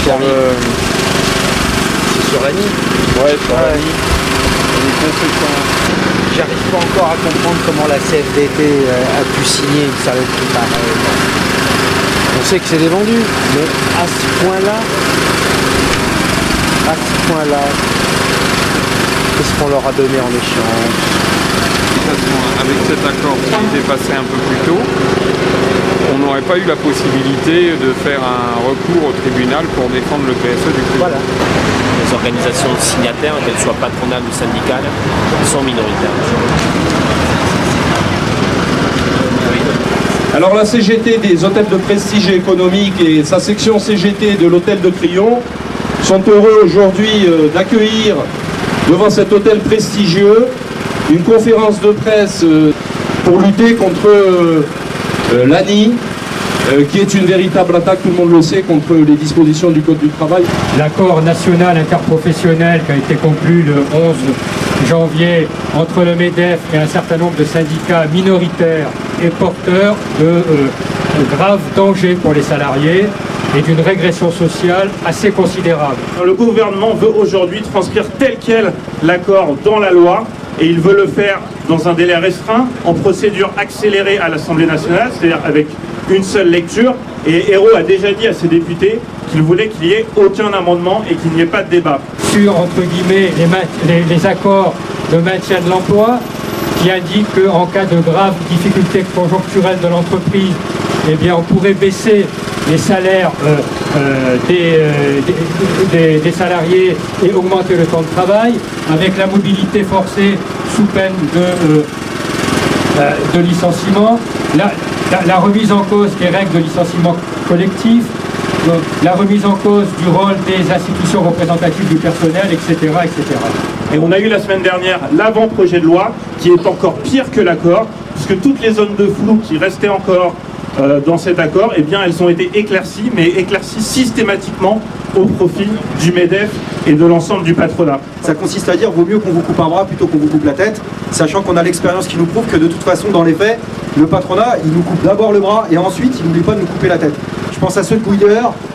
C'est sur l'ANI. Ouais, sur l'ANI. Les conséquences. J'arrive pas encore à comprendre comment la CFDT a pu signer une saloperie pareille. On sait que c'est des vendus, mais à ce point-là, qu'est-ce qu'on leur a donné en échange? Avec cet accord qui était passé un peu plus tôt, on n'aurait pas eu la possibilité de faire un recours au tribunal pour défendre le PSE du privé. Voilà. Les organisations signataires, qu'elles soient patronales ou syndicales, sont minoritaires. Alors la CGT des hôtels de prestige économique et sa section CGT de l'hôtel de Crillon sont heureux aujourd'hui d'accueillir devant cet hôtel prestigieux une conférence de presse pour lutter contre l'ANI, qui est une véritable attaque, tout le monde le sait, contre les dispositions du Code du travail. L'accord national interprofessionnel qui a été conclu le 11 janvier entre le MEDEF et un certain nombre de syndicats minoritaires est porteur de graves dangers pour les salariés et d'une régression sociale assez considérable. Le gouvernement veut aujourd'hui transcrire tel quel l'accord dans la loi et il veut le faire dans un délai restreint, en procédure accélérée à l'Assemblée nationale, c'est-à-dire avec une seule lecture. Et Hérault a déjà dit à ses députés qu'il voulait qu'il n'y ait aucun amendement et qu'il n'y ait pas de débat. Sur, entre guillemets, les accords de maintien de l'emploi qui indiquent qu'en cas de graves difficultés conjoncturelles de l'entreprise, eh bien, on pourrait baisser les salaires des salariés et augmenter le temps de travail, avec la mobilité forcée sous peine de licenciement, la remise en cause des règles de licenciement collectif, la remise en cause du rôle des institutions représentatives du personnel, etc., etc. Et on a eu la semaine dernière l'avant-projet de loi qui est encore pire que l'accord, puisque toutes les zones de flou qui restaient encore dans cet accord, eh bien, elles ont été éclaircies, mais éclaircies systématiquement au profit du MEDEF et de l'ensemble du patronat. Ça consiste à dire vaut mieux qu'on vous coupe un bras plutôt qu'on vous coupe la tête, sachant qu'on a l'expérience qui nous prouve que de toute façon, dans les faits, le patronat, il nous coupe d'abord le bras et ensuite, il n'oublie pas de nous couper la tête. Je pense à ceux de Bouygues,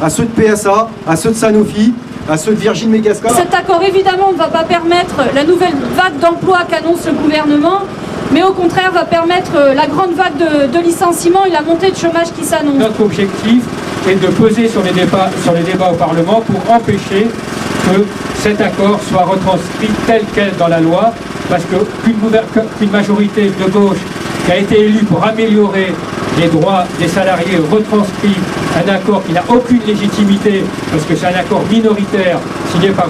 à ceux de PSA, à ceux de Sanofi, à ceux de Virgin Megastar. Cet accord, évidemment, ne va pas permettre la nouvelle vague d'emploi qu'annonce le gouvernement, mais au contraire va permettre la grande vague de licenciements et la montée de chômage qui s'annonce. Notre objectif est de peser sur les débats au Parlement pour empêcher que cet accord soit retranscrit tel quel dans la loi, parce qu'une majorité de gauche qui a été élue pour améliorer les droits des salariés retranscrit un accord qui n'a aucune légitimité, parce que c'est un accord minoritaire signé par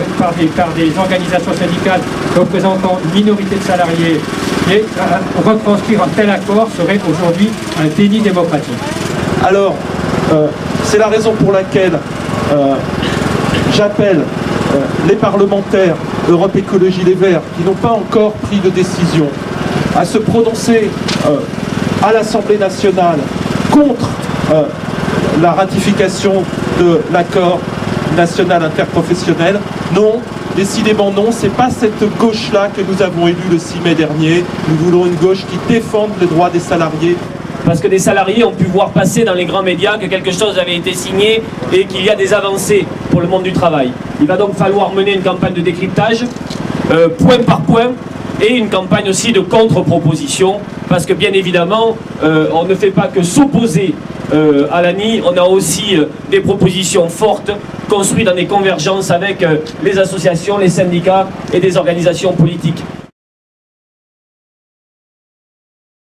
des organisations syndicales représentant une minorité de salariés, et retranscrire un tel accord serait aujourd'hui un déni démocratique. Alors, c'est la raison pour laquelle j'appelle les parlementaires Europe Écologie Les Verts, qui n'ont pas encore pris de décision, à se prononcer à l'Assemblée nationale contre la ratification de l'accord national interprofessionnel. Non, décidément non, c'est pas cette gauche-là que nous avons élue le 6 mai dernier. Nous voulons une gauche qui défende les droits des salariés. Parce que des salariés ont pu voir passer dans les grands médias que quelque chose avait été signé et qu'il y a des avancées pour le monde du travail. Il va donc falloir mener une campagne de décryptage, point par point, et une campagne aussi de contre-proposition, parce que bien évidemment, on ne fait pas que s'opposer à l'ANI, on a aussi des propositions fortes, construites dans des convergences avec les associations, les syndicats et des organisations politiques.